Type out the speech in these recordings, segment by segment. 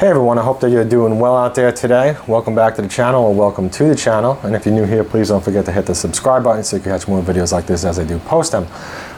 Hey everyone, I hope that you're doing well out there today. Welcome back to the channel, or welcome to the channel. And if you're new here, please don't forget to hit the subscribe button so you can catch more videos like this as I do post them.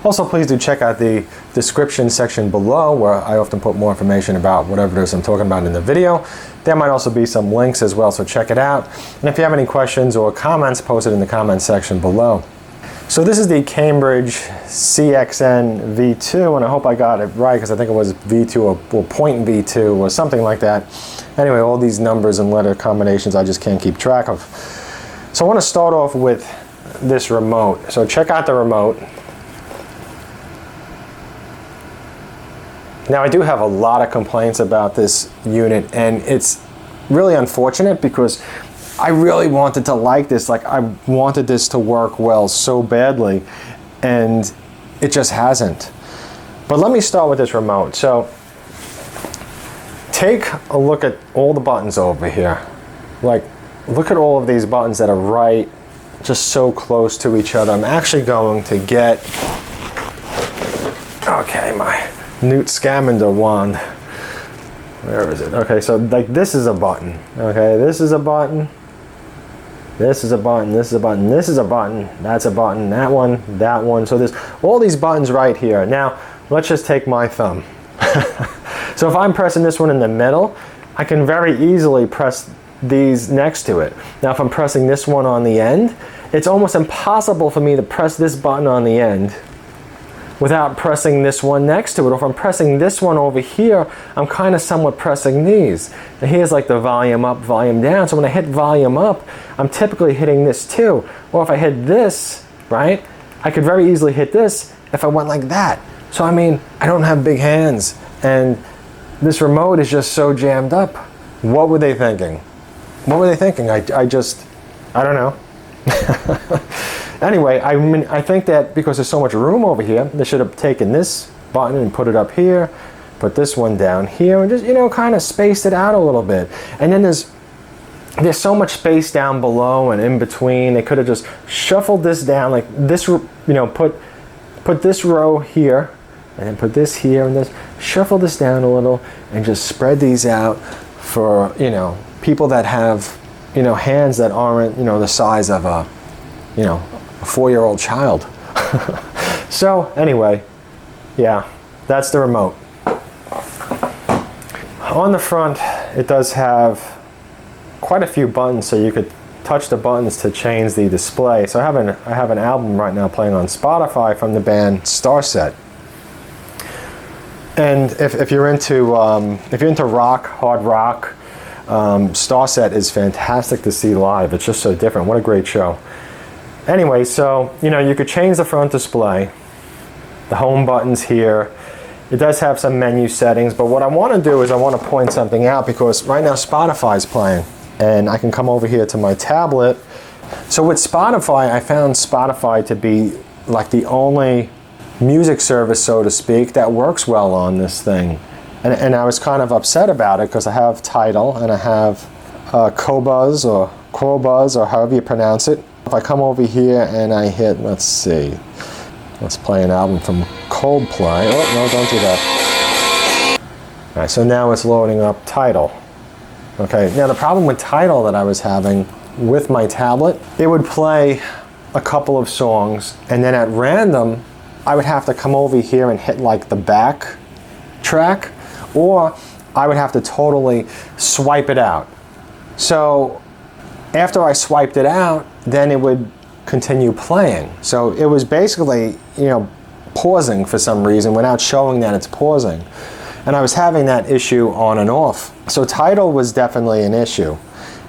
Also, please do check out the description section below, where I often put more information about whatever it is I'm talking about in the video. There might also be some links as well, so check it out. And if you have any questions or comments, post it in the comments section below. So this is the Cambridge CXN V2, and I hope I got it right because I think it was V2 or point V2 or something like that. Anyway, all these numbers and letter combinations I just can't keep track of. So I want to start off with this remote. So check out the remote. Now I do have a lot of complaints about this unit, and it's really unfortunate because I really wanted to like this. Like, I wanted this to work well so badly, and it just hasn't. But let me start with this remote. So take a look at all the buttons over here. Like, look at all of these buttons that are right, just so close to each other. I'm actually going to get, okay, my Newt Scamander wand. Where is it? Okay, so like this is a button. Okay, this is a button. This is a button, this is a button, this is a button, that's a button, that one, that one. So there's all these buttons right here. Now, let's just take my thumb. So if I'm pressing this one in the middle, I can very easily press these next to it. Now, if I'm pressing this one on the end, it's almost impossible for me to press this button on the end without pressing this one next to it. Or if I'm pressing this one over here, I'm kind of somewhat pressing these. And here's like the volume up, volume down. So when I hit volume up, I'm typically hitting this too. Or if I hit this, right, I could very easily hit this if I went like that. So I mean, I don't have big hands, and this remote is just so jammed up. What were they thinking? What were they thinking? I don't know. Anyway, I think that because there's so much room over here, they should have taken this button and put it up here, put this one down here, and just, you know, kind of spaced it out a little bit. And then there's so much space down below and in between. They could have just shuffled this down, like this, you know, put this row here, and then put this here, and just shuffle this down a little, and just spread these out for, you know, people that have, you know, hands that aren't, you know, the size of a, you know, a 4-year-old child. So anyway, yeah, that's the remote. On the front, it does have quite a few buttons, so you could touch the buttons to change the display. So I have an album right now playing on Spotify from the band Starset. And if you're into rock, hard rock, Starset is fantastic to see live. It's just so different. What a great show. Anyway, so, you know, you could change the front display, the home buttons here. It does have some menu settings, but what I want to do is I want to point something out, because right now Spotify's playing, and I can come over here to my tablet. So with Spotify, I found Spotify to be like the only music service, so to speak, that works well on this thing. And I was kind of upset about it because I have Tidal and I have Qobuz or however you pronounce it. If I come over here and I hit, let's see, let's play an album from Coldplay. Oh, no, don't do that. All right, so now it's loading up Tidal. Okay, now the problem with Tidal that I was having with my tablet, it would play a couple of songs, and then at random, I would have to come over here and hit like the back track, or I would have to totally swipe it out. So after I swiped it out, then it would continue playing. So it was basically, you know, pausing for some reason without showing that it's pausing. And I was having that issue on and off. So Tidal was definitely an issue.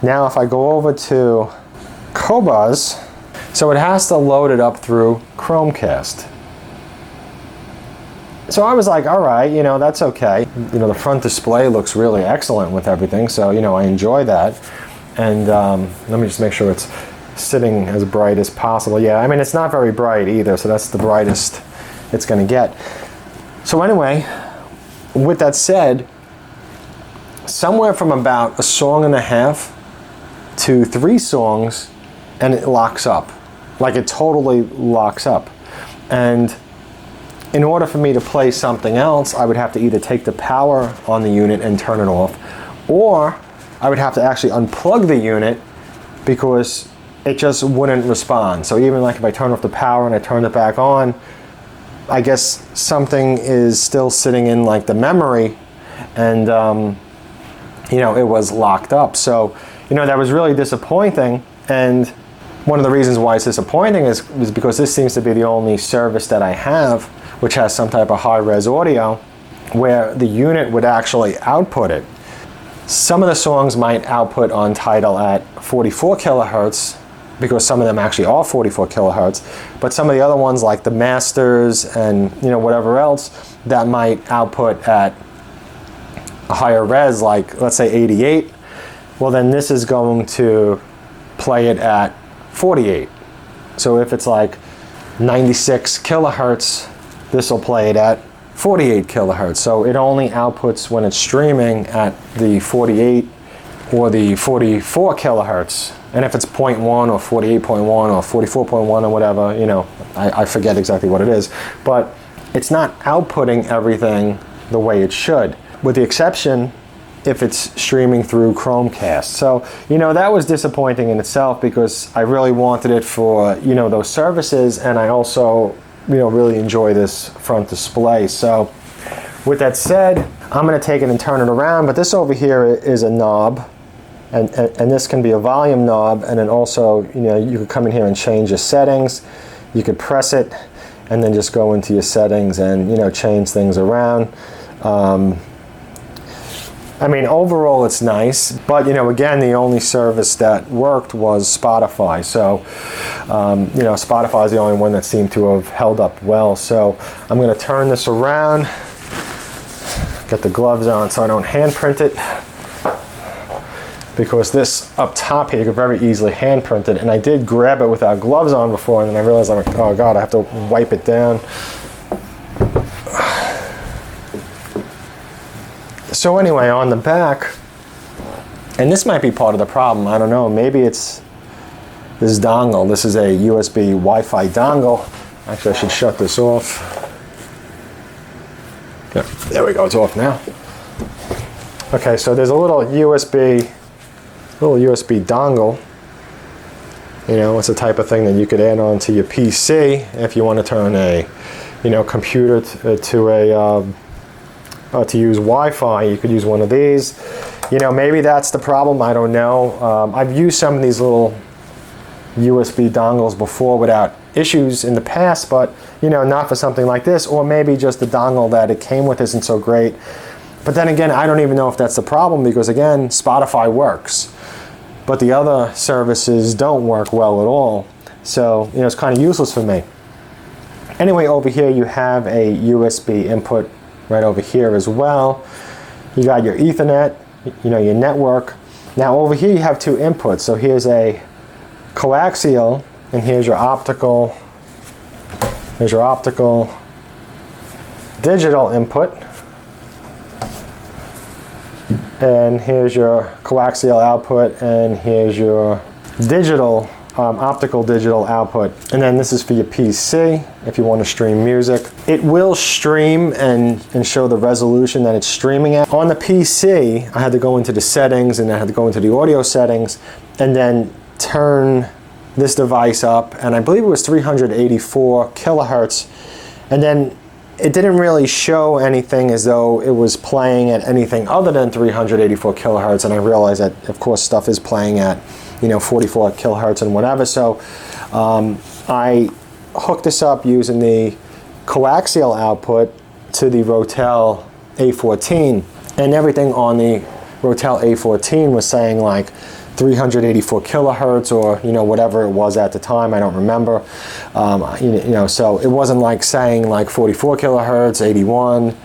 Now if I go over to Qobuz, so it has to load it up through Chromecast. So I was like, all right, you know, that's okay. You know, the front display looks really excellent with everything, so, you know, I enjoy that. And let me just make sure it's sitting as bright as possible. Yeah, I mean, it's not very bright either, so that's the brightest it's going to get. So anyway, with that said, somewhere from about a song and a half to 3 songs, and it locks up. Like, it totally locks up. And in order for me to play something else, I would have to either take the power on the unit and turn it off, or I would have to actually unplug the unit because it just wouldn't respond. So even like if I turn off the power and I turn it back on, I guess something is still sitting in like the memory, and you know, it was locked up. So, you know, that was really disappointing. And one of the reasons why it's disappointing is because this seems to be the only service that I have which has some type of high-res audio where the unit would actually output it. Some of the songs might output on Tidal at 44 kilohertz, because some of them actually are 44 kilohertz, but some of the other ones like the masters and, you know, whatever else, that might output at a higher res, like let's say 88. Well, then this is going to play it at 48. So if it's like 96 kilohertz, this will play it at 48 kilohertz. So it only outputs when it's streaming at the 48 or the 44 kilohertz. And if it's 0.1 or 48.1 or 44.1 or whatever, you know, I forget exactly what it is, but it's not outputting everything the way it should, with the exception if it's streaming through Chromecast. So, you know, that was disappointing in itself, because I really wanted it for, you know, those services, and I also, you know, really enjoy this front display. So with that said, I'm going to take it and turn it around, but this over here is a knob, and this can be a volume knob, and then also, you know, you could come in here and change your settings. You could press it and then just go into your settings and, you know, change things around. I mean, overall it's nice, but, you know, again, the only service that worked was Spotify. So, you know, Spotify is the only one that seemed to have held up well. So I'm going to turn this around, get the gloves on so I don't hand print it, because this up top here, you could very easily hand print it. And I did grab it without gloves on before, and then I realized, I'm like, oh God, I have to wipe it down. So anyway, on the back, and this might be part of the problem, I don't know, maybe it's this dongle. This is a USB Wi-Fi dongle. Actually, I should shut this off. Yeah, there we go, it's off now. Okay, so there's a little USB dongle. You know, it's the type of thing that you could add on to your PC if you want to turn a, you know, computer to a to use Wi-Fi. You could use one of these. You know, maybe that's the problem, I don't know. I've used some of these little USB dongles before without issues in the past, but, you know, not for something like this, or maybe just the dongle that it came with isn't so great. But then again, I don't even know if that's the problem, because again, Spotify works, but the other services don't work well at all. So, you know, it's kind of useless for me. Anyway, over here you have a USB input right over here as well. You got your Ethernet, you know, your network. Now over here you have two inputs. So here's a coaxial, and here's your optical. Here's your optical digital input. And here's your coaxial output, and here's your digital, optical digital output. And then this is for your PC if you want to stream music. It will stream and show the resolution that it's streaming at. On the PC, I had to go into the settings, and I had to go into the audio settings, and then turn this device up, and I believe it was 384 kilohertz, and then it didn't really show anything as though it was playing at anything other than 384 kilohertz, and I realized that, of course, stuff is playing at, you know, 44 kilohertz and whatever. So I hooked this up using the coaxial output to the Rotel A14, and everything on the Rotel A14 was saying like 384 kilohertz, or, you know, whatever it was at the time, I don't remember. You know, so it wasn't like saying like 44 kilohertz, 81,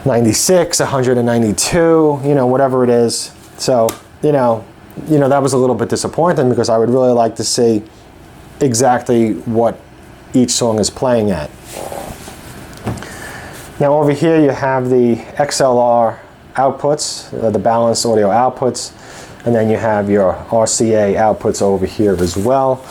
96, 192, you know, whatever it is. So, you know, that was a little bit disappointing, because I would really like to see exactly what each song is playing at. Now over here you have the XLR outputs, the balanced audio outputs, and then you have your RCA outputs over here as well.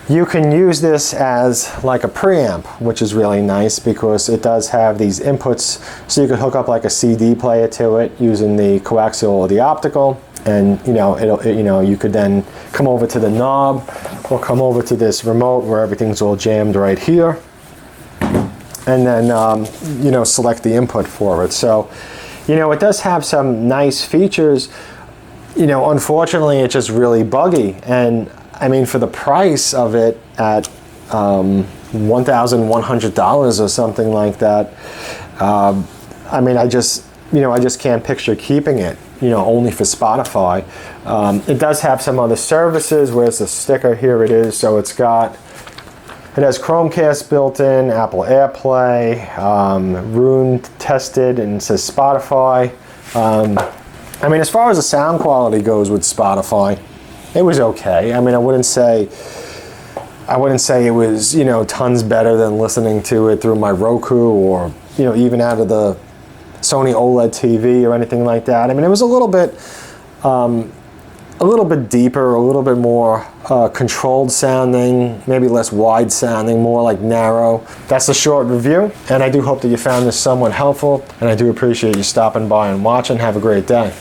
You can use this as like a preamp, which is really nice because it does have these inputs, so you could hook up like a CD player to it using the coaxial or the optical, and you could then come over to the knob or come over to this remote where everything's all jammed right here, and then select the input for it. So it does have some nice features. Unfortunately it's just really buggy, and I mean, for the price of it at $1,100 or something like that, I mean, I just can't picture keeping it, only for Spotify. It does have some other services. Where's the sticker? Here it is. So it has Chromecast built in, Apple AirPlay, room tested, and it says Spotify. I mean, as far as the sound quality goes with Spotify, it was okay. I mean, I wouldn't say it was, tons better than listening to it through my Roku or, even out of the Sony OLED TV or anything like that. I mean, it was a little bit deeper, a little bit more controlled sounding, maybe less wide sounding, more like narrow. That's the short review, and I do hope that you found this somewhat helpful, and I do appreciate you stopping by and watching. Have a great day.